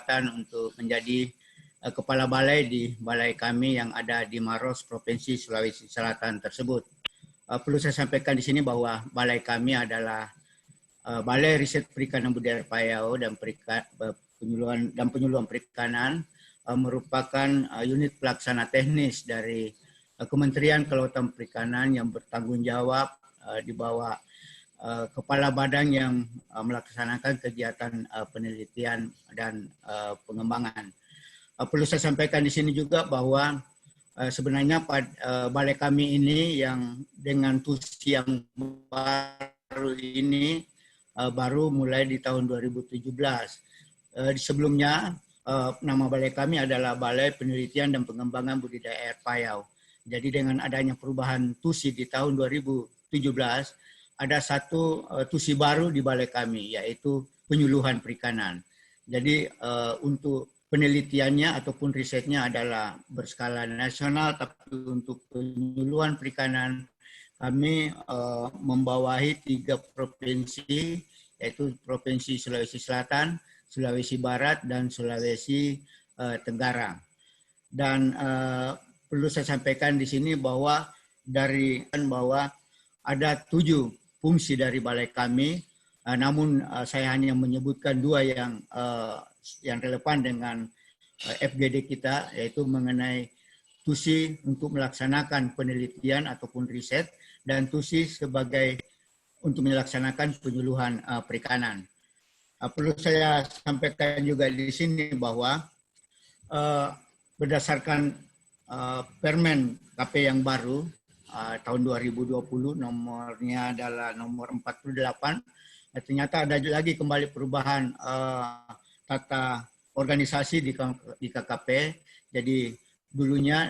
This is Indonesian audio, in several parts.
kesempatan untuk menjadi kepala balai di balai kami yang ada di Maros, Provinsi Sulawesi Selatan tersebut. Perlu saya sampaikan di sini bahwa balai kami adalah Balai Riset Perikanan Budidaya Payau dan Penyuluhan Perikanan, merupakan unit pelaksana teknis dari Kementerian Kelautan Perikanan yang bertanggung jawab di bawah kepala badan yang melaksanakan kegiatan penelitian dan pengembangan. Perlu saya sampaikan di sini juga bahwa sebenarnya balai kami ini yang dengan tusi yang baru ini baru mulai di tahun 2017. Sebelumnya nama balai kami adalah Balai Penelitian dan Pengembangan Budidaya Air Payau. Jadi dengan adanya perubahan tusi di tahun 2017, ada satu tusi baru di balai kami, yaitu penyuluhan perikanan. Jadi untuk penelitiannya ataupun risetnya adalah berskala nasional, tapi untuk penyuluhan perikanan kami membawahi 3 provinsi, yaitu Provinsi Sulawesi Selatan, Sulawesi Barat, dan Sulawesi Tenggara. Dan perlu saya sampaikan di sini bahwa ada 7 fungsi dari balai kami, namun saya hanya menyebutkan 2 yang relevan dengan FGD kita, yaitu mengenai tusi untuk melaksanakan penelitian ataupun riset, dan tusi sebagai untuk melaksanakan penyuluhan perikanan. Perlu saya sampaikan juga di sini bahwa berdasarkan Permen KP yang baru tahun 2020, nomornya adalah nomor 48, ternyata ada lagi kembali perubahan tata organisasi di KKP. Jadi dulunya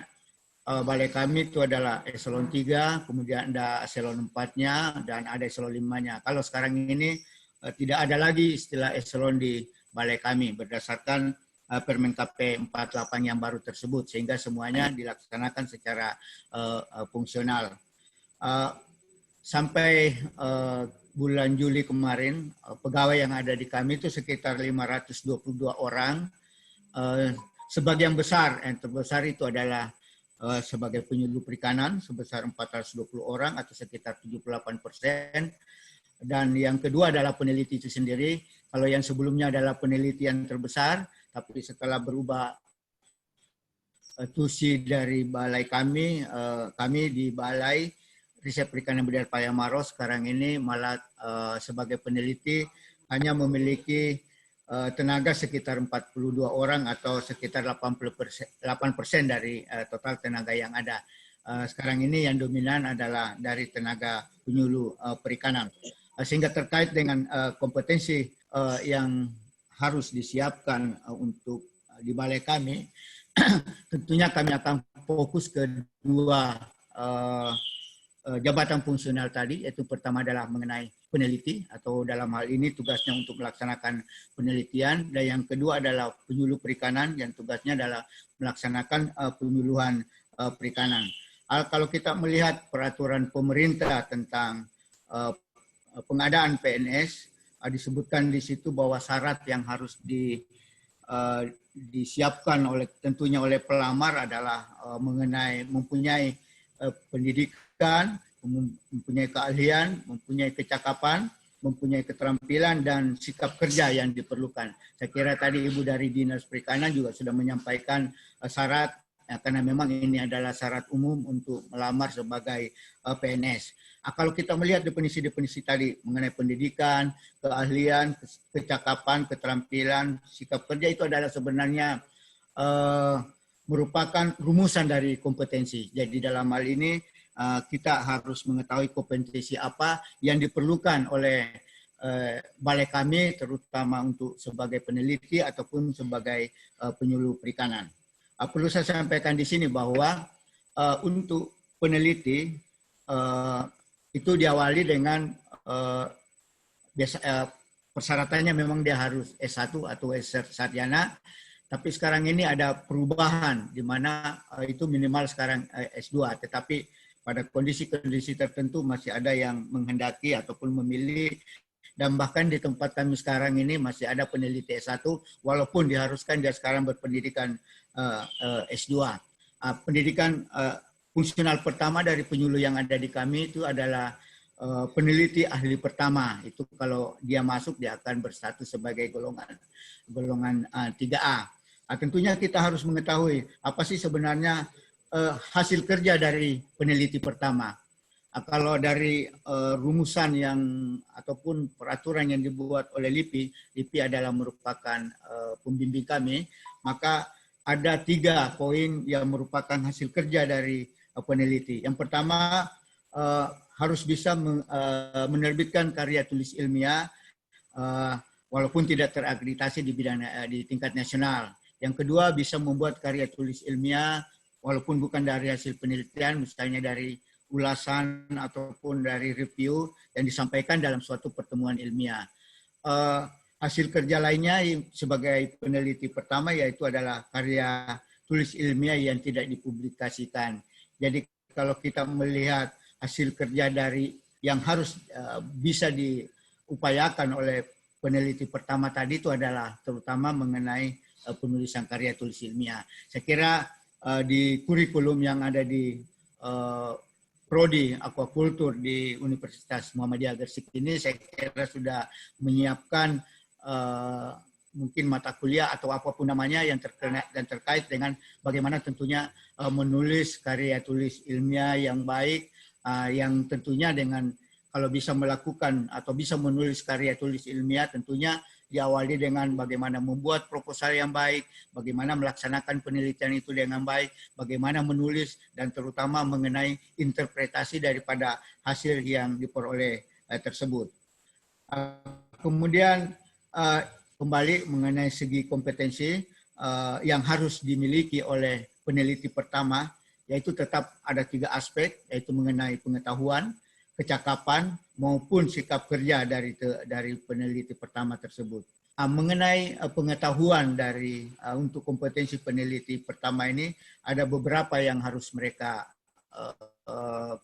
balai kami itu adalah eselon 3, kemudian ada eselon 4-nya, dan ada eselon 5-nya. Kalau sekarang ini tidak ada lagi istilah eselon di balai kami berdasarkan Permen KP 48 yang baru tersebut, sehingga semuanya dilaksanakan secara fungsional. Sampai bulan Juli kemarin, pegawai yang ada di kami itu sekitar 522 orang. Sebagian besar, yang terbesar itu adalah sebagai penyuluh perikanan sebesar 420 orang atau sekitar 78%. Dan yang kedua adalah peneliti itu sendiri. Kalau yang sebelumnya adalah peneliti yang terbesar, tapi setelah berubah tusi dari balai kami, kami di Balai Riset Perikanan Budidaya Payau Maros sekarang ini malah sebagai peneliti hanya memiliki tenaga sekitar 42 orang atau sekitar 8% dari total tenaga yang ada. Sekarang ini yang dominan adalah dari tenaga penyuluh perikanan. Sehingga terkait dengan kompetensi yang harus disiapkan untuk di balai kami, tentunya kami akan fokus ke 2 jabatan fungsional tadi, yaitu pertama adalah mengenai peneliti atau dalam hal ini tugasnya untuk melaksanakan penelitian, dan yang kedua adalah penyuluh perikanan yang tugasnya adalah melaksanakan penyuluhan perikanan. Kalau kita melihat peraturan pemerintah tentang pengadaan PNS, disebutkan di situ bahwa syarat yang harus disiapkan tentunya oleh pelamar adalah mengenai mempunyai pendidikan, mempunyai keahlian, mempunyai kecakapan, mempunyai keterampilan, dan sikap kerja yang diperlukan. Saya kira tadi Ibu dari Dinas Perikanan juga sudah menyampaikan syarat, karena memang ini adalah syarat umum untuk melamar sebagai PNS. Kalau kita melihat definisi-definisi tadi mengenai pendidikan, keahlian, kecakapan, keterampilan, sikap kerja, itu adalah sebenarnya merupakan rumusan dari kompetensi. Jadi dalam hal ini kita harus mengetahui kompetensi apa yang diperlukan oleh balai kami, terutama untuk sebagai peneliti ataupun sebagai penyuluh perikanan. Perlu saya sampaikan di sini bahwa untuk peneliti itu diawali dengan persyaratannya memang dia harus S1 atau S-sarjana, tapi sekarang ini ada perubahan di mana itu minimal sekarang S2, tetapi pada kondisi-kondisi tertentu masih ada yang menghendaki ataupun memilih Dan bahkan di tempat kami sekarang ini masih ada peneliti S1, walaupun diharuskan dia sekarang berpendidikan S2. Pendidikan fungsional pertama dari penyuluh yang ada di kami itu adalah peneliti ahli pertama. Itu kalau dia masuk, dia akan berstatus sebagai golongan 3A. Tentunya kita harus mengetahui apa sih sebenarnya hasil kerja dari peneliti pertama. Kalau dari rumusan yang ataupun peraturan yang dibuat oleh LIPI adalah merupakan pembimbing kami, maka ada 3 poin yang merupakan hasil kerja dari peneliti. Yang pertama, harus bisa menerbitkan karya tulis ilmiah walaupun tidak terakreditasi di tingkat nasional. Yang kedua, bisa membuat karya tulis ilmiah walaupun bukan dari hasil penelitian, misalnya dari ulasan ataupun dari review yang disampaikan dalam suatu pertemuan ilmiah. Hasil kerja lainnya sebagai peneliti pertama yaitu adalah karya tulis ilmiah yang tidak dipublikasikan. Jadi kalau kita melihat hasil kerja dari yang harus bisa diupayakan oleh peneliti pertama tadi itu adalah terutama mengenai penulisan karya tulis ilmiah. Saya kira di kurikulum yang ada di Prodi Aquakultur di Universitas Muhammadiyah Gresik ini saya kira sudah menyiapkan mungkin mata kuliah atau apapun namanya yang terkait dengan bagaimana tentunya menulis karya tulis ilmiah yang baik, yang tentunya dengan kalau bisa melakukan atau bisa menulis karya tulis ilmiah tentunya diawali dengan bagaimana membuat proposal yang baik, bagaimana melaksanakan penelitian itu dengan baik, bagaimana menulis, dan terutama mengenai interpretasi daripada hasil yang diperoleh tersebut. Kemudian kembali mengenai segi kompetensi yang harus dimiliki oleh peneliti pertama, yaitu tetap ada 3 aspek, yaitu mengenai pengetahuan, kecakapan maupun sikap kerja dari peneliti pertama tersebut. Mengenai pengetahuan dari untuk kompetensi peneliti pertama ini ada beberapa yang harus mereka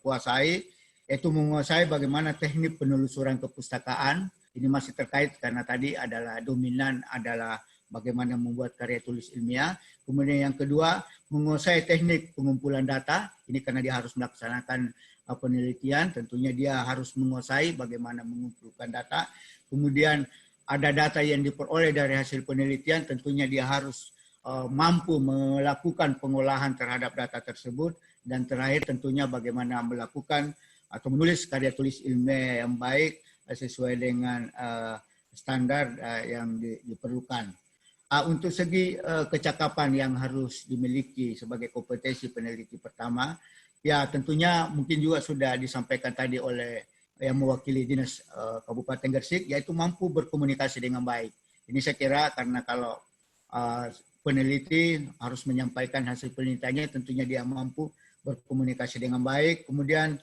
kuasai, yaitu menguasai bagaimana teknik penelusuran kepustakaan. Ini masih terkait karena tadi adalah dominan adalah bagaimana membuat karya tulis ilmiah. Kemudian yang kedua, menguasai teknik pengumpulan data. Ini karena dia harus melaksanakan penelitian, tentunya dia harus menguasai bagaimana mengumpulkan data. Kemudian ada data yang diperoleh dari hasil penelitian, tentunya dia harus mampu melakukan pengolahan terhadap data tersebut. Dan terakhir tentunya bagaimana melakukan atau menulis karya tulis ilmiah yang baik sesuai dengan standar yang diperlukan. Untuk segi kecakapan yang harus dimiliki sebagai kompetensi peneliti pertama, ya tentunya mungkin juga sudah disampaikan tadi oleh yang mewakili Dinas Kabupaten Gresik, yaitu mampu berkomunikasi dengan baik. Ini saya kira karena kalau peneliti harus menyampaikan hasil penelitiannya, tentunya dia mampu berkomunikasi dengan baik. Kemudian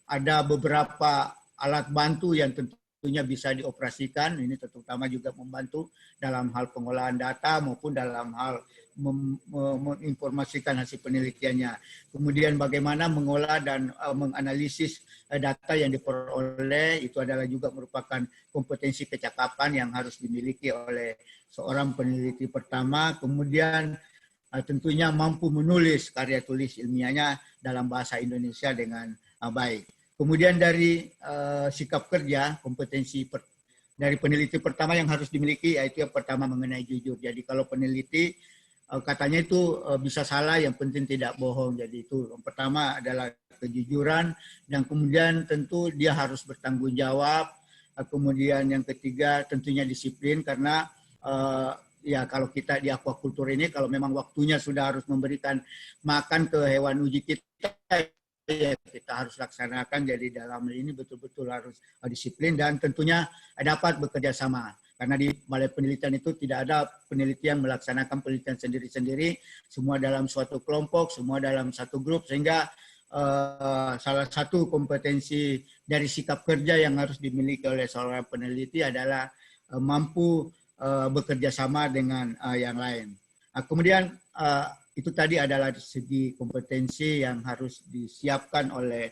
ada beberapa alat bantu yang tentunya bisa dioperasikan, ini terutama juga membantu dalam hal pengolahan data maupun dalam hal menginformasikan hasil penelitiannya. Kemudian bagaimana mengolah dan menganalisis data yang diperoleh, itu adalah juga merupakan kompetensi kecakapan yang harus dimiliki oleh seorang peneliti pertama. Kemudian tentunya mampu menulis karya tulis ilmiahnya dalam bahasa Indonesia dengan baik. Kemudian dari sikap kerja, kompetensi dari peneliti pertama yang harus dimiliki, yaitu yang pertama mengenai jujur. Jadi kalau peneliti katanya itu bisa salah, yang penting tidak bohong. Jadi itu yang pertama adalah kejujuran, dan kemudian tentu dia harus bertanggung jawab. Kemudian yang ketiga tentunya disiplin, karena ya kalau kita di aquakultur ini kalau memang waktunya sudah harus memberikan makan ke hewan uji kita, ya kita harus laksanakan. Jadi dalam ini betul-betul harus disiplin dan tentunya dapat bekerja sama. Karena di balai penelitian itu tidak ada peneliti yang melaksanakan penelitian sendiri-sendiri, semua dalam suatu kelompok, semua dalam satu grup, sehingga salah satu kompetensi dari sikap kerja yang harus dimiliki oleh seorang peneliti adalah mampu bekerja sama dengan yang lain. Kemudian itu tadi adalah segi kompetensi yang harus disiapkan oleh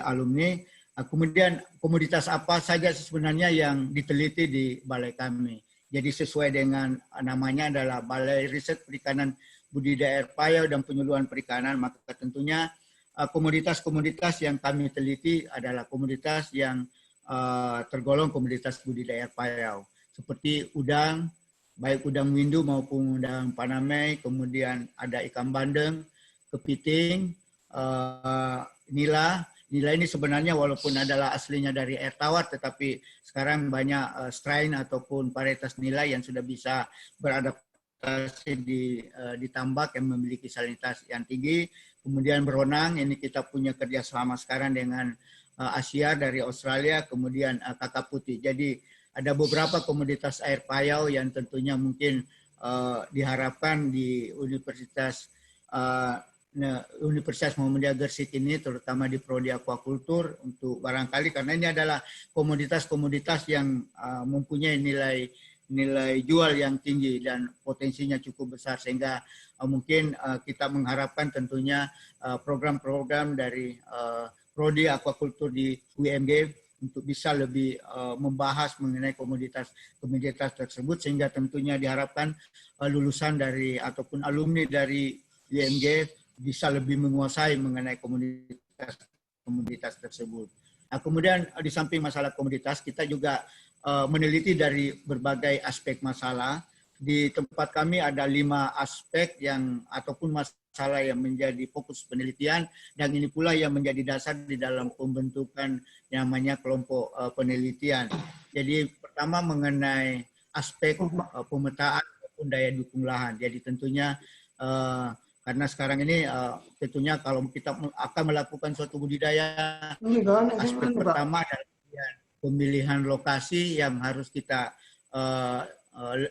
alumni. Kemudian komoditas apa saja sebenarnya yang diteliti di balai kami. Jadi sesuai dengan namanya adalah Balai Riset Perikanan Budidaya Air Payau dan Penyuluhan Perikanan, maka tentunya komoditas-komoditas yang kami teliti adalah komoditas yang tergolong komoditas budidaya air payau. Seperti udang, baik udang windu maupun udang panamei, kemudian ada ikan bandeng, kepiting, nila. Nila ini sebenarnya walaupun adalah aslinya dari air tawar, tetapi sekarang banyak strain ataupun varietas nila yang sudah bisa beradaptasi di tambak yang memiliki salinitas yang tinggi. Kemudian beronang, ini kita punya kerjasama sekarang dengan Asia dari Australia, kemudian kakap putih. Jadi ada beberapa komoditas air payau yang tentunya mungkin diharapkan di Universitas Muhammadiyah Gresik ini, terutama di Prodi Aquacultur, untuk barangkali karena ini adalah komoditas-komoditas yang mempunyai nilai jual yang tinggi dan potensinya cukup besar, sehingga mungkin kita mengharapkan tentunya program-program dari Prodi Aquacultur di UMG untuk bisa lebih membahas mengenai komoditas tersebut, sehingga tentunya diharapkan lulusan dari ataupun alumni dari UMG bisa lebih menguasai mengenai komoditas tersebut. Nah, kemudian di samping masalah komoditas, kita juga meneliti dari berbagai aspek masalah. Di tempat kami ada 5 aspek yang ataupun masalah yang menjadi fokus penelitian, dan ini pula yang menjadi dasar di dalam pembentukan yang namanya kelompok penelitian. Jadi pertama mengenai aspek pemetaan maupun daya dukung lahan. Jadi tentunya karena sekarang ini tentunya kalau kita akan melakukan suatu budidaya, aspek pertama adalah pemilihan lokasi yang harus kita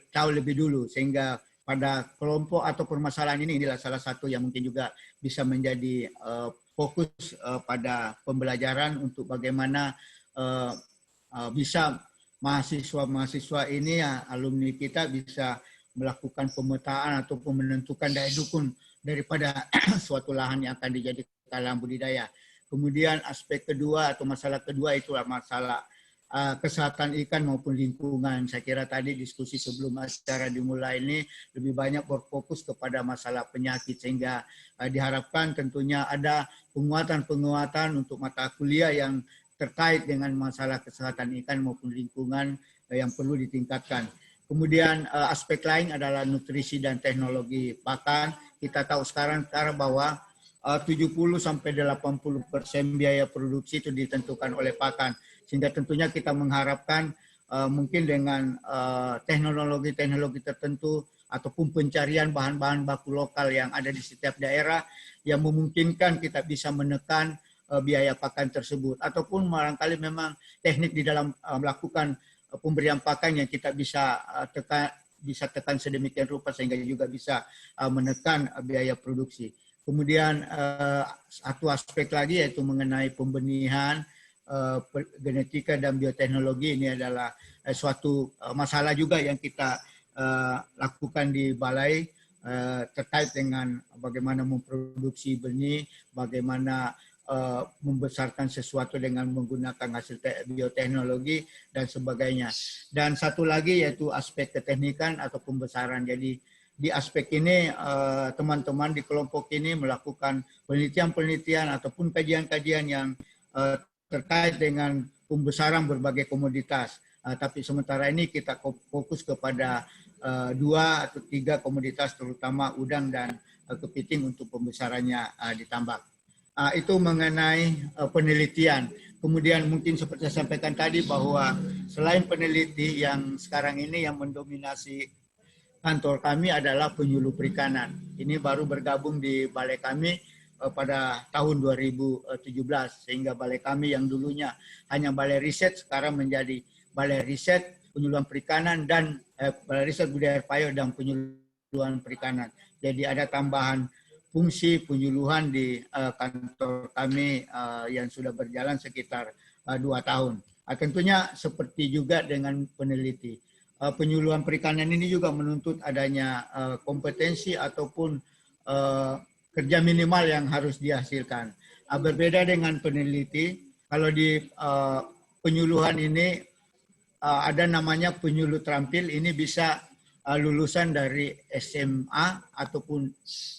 tahu lebih dulu, sehingga pada kelompok atau permasalahan ini, inilah salah satu yang mungkin juga bisa menjadi fokus pada pembelajaran untuk bagaimana bisa mahasiswa-mahasiswa ini, alumni kita bisa melakukan pemetaan ataupun menentukan daya dukung daripada suatu lahan yang akan dijadikan lahan budidaya. Kemudian aspek kedua atau masalah kedua itulah masalah kesehatan ikan maupun lingkungan. Saya kira tadi diskusi sebelum acara dimulai ini lebih banyak berfokus kepada masalah penyakit, sehingga diharapkan tentunya ada penguatan untuk mata kuliah yang terkait dengan masalah kesehatan ikan maupun lingkungan yang perlu ditingkatkan. Kemudian aspek lain adalah nutrisi dan teknologi pakan. Kita tahu sekarang bahwa 70-80% biaya produksi itu ditentukan oleh pakan. Sehingga tentunya kita mengharapkan mungkin dengan teknologi-teknologi tertentu ataupun pencarian bahan-bahan baku lokal yang ada di setiap daerah yang memungkinkan kita bisa menekan biaya pakan tersebut. Ataupun barangkali memang teknik di dalam melakukan pemberian pakan yang kita bisa tekan sedemikian rupa sehingga juga bisa menekan biaya produksi. Kemudian satu aspek lagi yaitu mengenai pembenihan, genetika dan bioteknologi. Ini adalah suatu masalah juga yang kita lakukan di balai terkait dengan bagaimana memproduksi benih, bagaimana membesarkan sesuatu dengan menggunakan hasil bioteknologi dan sebagainya. Dan satu lagi yaitu aspek keteknikan atau pembesaran. Jadi di aspek ini teman-teman di kelompok ini melakukan penelitian-penelitian ataupun kajian-kajian yang terkait dengan pembesaran berbagai komoditas. Tapi sementara ini kita fokus kepada 2 atau 3 komoditas, terutama udang dan kepiting untuk pembesarannya di tambak. Itu mengenai penelitian. Kemudian mungkin seperti saya sampaikan tadi bahwa selain peneliti yang sekarang ini yang mendominasi kantor kami adalah penyuluh perikanan. Ini baru bergabung di balai kami pada tahun 2017, sehingga balai kami yang dulunya hanya balai riset sekarang menjadi balai riset penyuluhan perikanan dan balai riset budidaya air payau dan penyuluhan perikanan. Jadi ada tambahan fungsi penyuluhan di kantor kami yang sudah berjalan sekitar 2 tahun. Tentunya seperti juga dengan peneliti. Penyuluhan perikanan ini juga menuntut adanya kompetensi ataupun kerja minimal yang harus dihasilkan. Berbeda dengan peneliti, kalau di penyuluhan ini ada namanya penyuluh terampil, ini bisa lulusan dari SMA ataupun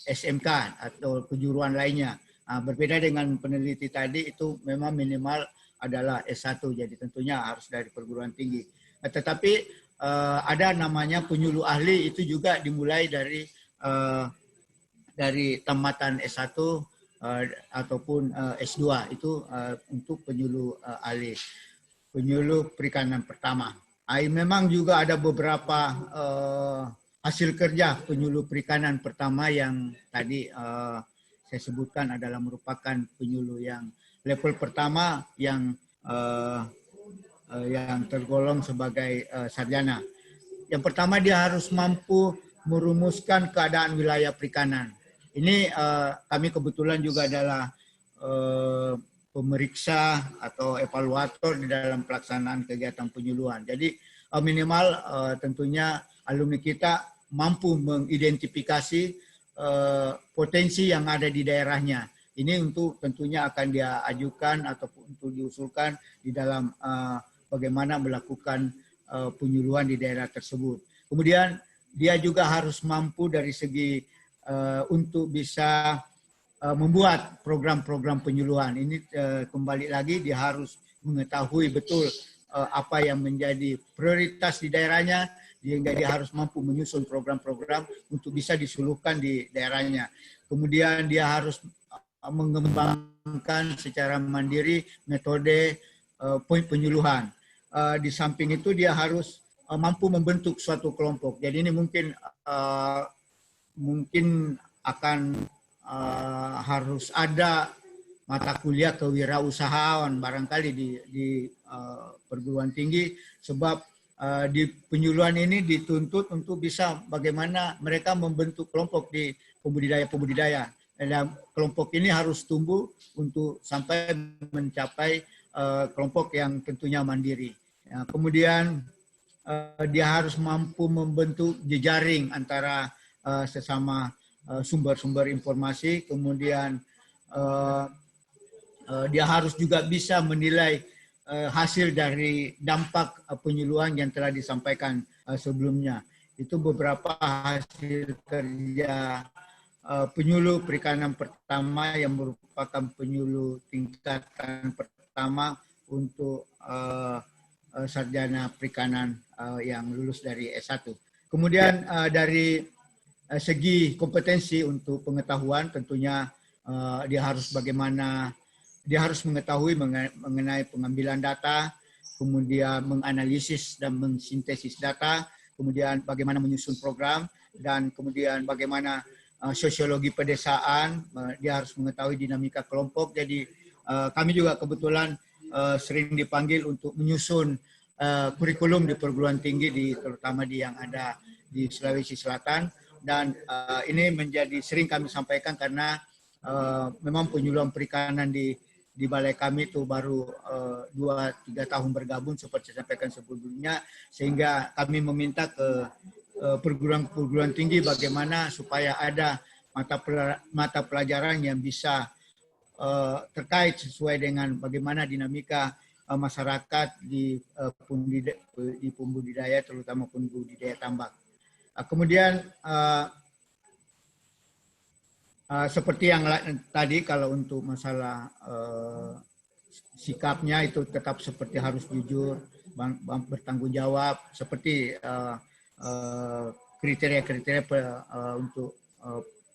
SMK atau kejuruan lainnya. Berbeda dengan peneliti tadi, itu memang minimal adalah S1, jadi tentunya harus dari perguruan tinggi. Tetapi ada namanya penyuluh ahli, itu juga dimulai dari tamatan S1 ataupun S2, itu untuk penyuluh ahli, penyuluh perikanan pertama. Memang juga ada beberapa hasil kerja penyuluh perikanan pertama yang tadi saya sebutkan adalah merupakan penyuluh yang level pertama yang tergolong sebagai sarjana. Yang pertama, dia harus mampu merumuskan keadaan wilayah perikanan. Ini kami kebetulan juga adalah pemeriksa atau evaluator di dalam pelaksanaan kegiatan penyuluhan. Jadi minimal tentunya alumni kita mampu mengidentifikasi potensi yang ada di daerahnya. Ini untuk tentunya akan dia ajukan ataupun untuk diusulkan di dalam bagaimana melakukan penyuluhan di daerah tersebut. Kemudian dia juga harus mampu dari segi untuk bisa membuat program-program penyuluhan. Ini kembali lagi dia harus mengetahui betul apa yang menjadi prioritas di daerahnya, sehingga dia harus mampu menyusun program-program untuk bisa disuluhkan di daerahnya. Kemudian dia harus mengembangkan secara mandiri metode penyuluhan. Di samping itu dia harus mampu membentuk suatu kelompok. Jadi ini mungkin akan harus ada mata kuliah kewirausahaan barangkali di perguruan tinggi, sebab di penyuluhan ini dituntut untuk bisa bagaimana mereka membentuk kelompok di pembudidaya. Dan kelompok ini harus tumbuh untuk sampai mencapai kelompok yang tentunya mandiri. Kemudian dia harus mampu membentuk jejaring antara sesama sumber-sumber informasi. Kemudian dia harus juga bisa menilai hasil dari dampak penyuluhan yang telah disampaikan sebelumnya. Itu beberapa hasil kerja penyuluh perikanan pertama yang merupakan penyuluh tingkatan pertama untuk sarjana perikanan yang lulus dari S1. Kemudian dari segi kompetensi untuk pengetahuan, tentunya dia harus mengetahui mengenai pengambilan data, kemudian menganalisis dan mensintesis data, kemudian bagaimana menyusun program, dan kemudian bagaimana sosiologi pedesaan. Dia harus mengetahui dinamika kelompok. Jadi kami juga kebetulan sering dipanggil untuk menyusun kurikulum di perguruan tinggi, terutama yang ada di Sulawesi Selatan. Dan ini menjadi sering kami sampaikan karena memang penyuluhan perikanan di balai kami itu baru 2-3 tahun bergabung seperti saya sampaikan sebelumnya, sehingga kami meminta ke perguruan tinggi bagaimana supaya ada mata pelajaran yang bisa terkait sesuai dengan bagaimana dinamika masyarakat di pembudidaya, terutama pembudidaya tambak. Kemudian seperti yang tadi, kalau untuk masalah sikapnya itu tetap seperti harus jujur, bertanggung jawab, seperti kriteria-kriteria untuk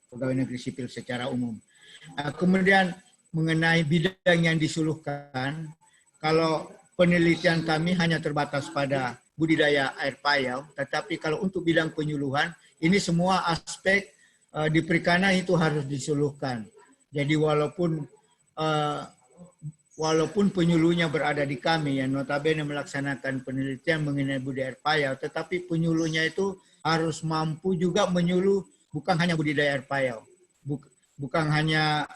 pegawai negeri sipil secara umum. Kemudian mengenai bidang yang disuluhkan, kalau penelitian kami hanya terbatas pada budidaya air payau, tetapi kalau untuk bidang penyuluhan, ini semua aspek di perikanan itu harus disuluhkan. Jadi walaupun penyuluhnya berada di kami yang notabene melaksanakan penelitian mengenai budidaya air payau, tetapi penyuluhnya itu harus mampu juga menyuluh bukan hanya budidaya air payau, bukan hanya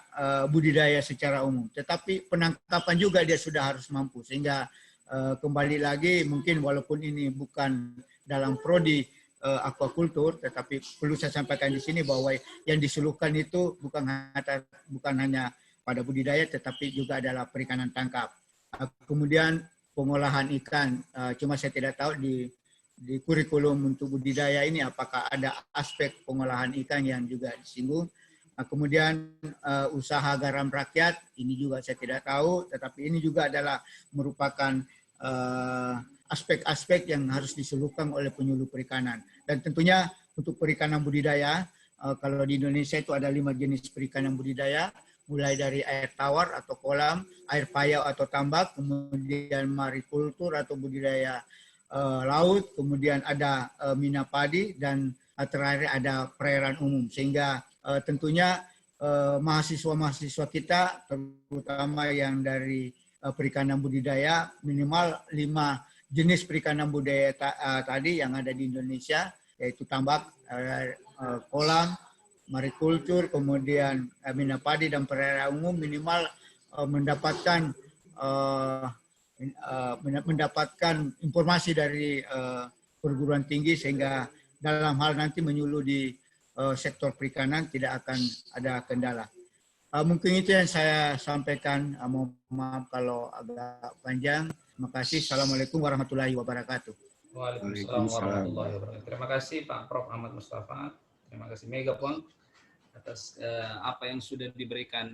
budidaya secara umum, tetapi penangkapan juga dia sudah harus mampu. Sehingga kembali lagi, mungkin walaupun ini bukan dalam prodi aquacultur, tetapi perlu saya sampaikan di sini bahwa yang disuluhkan itu bukan hanya pada budidaya, tetapi juga adalah perikanan tangkap. Kemudian pengolahan ikan, cuma saya tidak tahu di kurikulum untuk budidaya ini apakah ada aspek pengolahan ikan yang juga disinggung. Kemudian usaha garam rakyat, ini juga saya tidak tahu, tetapi ini juga adalah merupakan aspek-aspek yang harus diseluruhkan oleh penyuluh perikanan. Dan tentunya untuk perikanan budidaya, kalau di Indonesia itu ada 5 jenis perikanan budidaya, mulai dari air tawar atau kolam, air payau atau tambak, kemudian marikultur atau budidaya laut, kemudian ada mina padi, dan terakhir ada perairan umum. Sehingga tentunya mahasiswa-mahasiswa kita, terutama yang dari perikanan budidaya, minimal 5 jenis perikanan budaya tadi yang ada di Indonesia, yaitu tambak, kolam, marikultur, kemudian mina padi dan perairan umum, minimal mendapatkan informasi dari perguruan tinggi, sehingga dalam hal nanti menyuluh di sektor perikanan tidak akan ada kendala. Mungkin itu yang saya sampaikan. Mohon maaf kalau agak panjang. Terima kasih. Assalamualaikum warahmatullahi wabarakatuh. Waalaikumsalam warahmatullahi wabarakatuh. Terima kasih Pak Prof. Ahmad Mustafa. Terima kasih Megapon atas apa yang sudah diberikan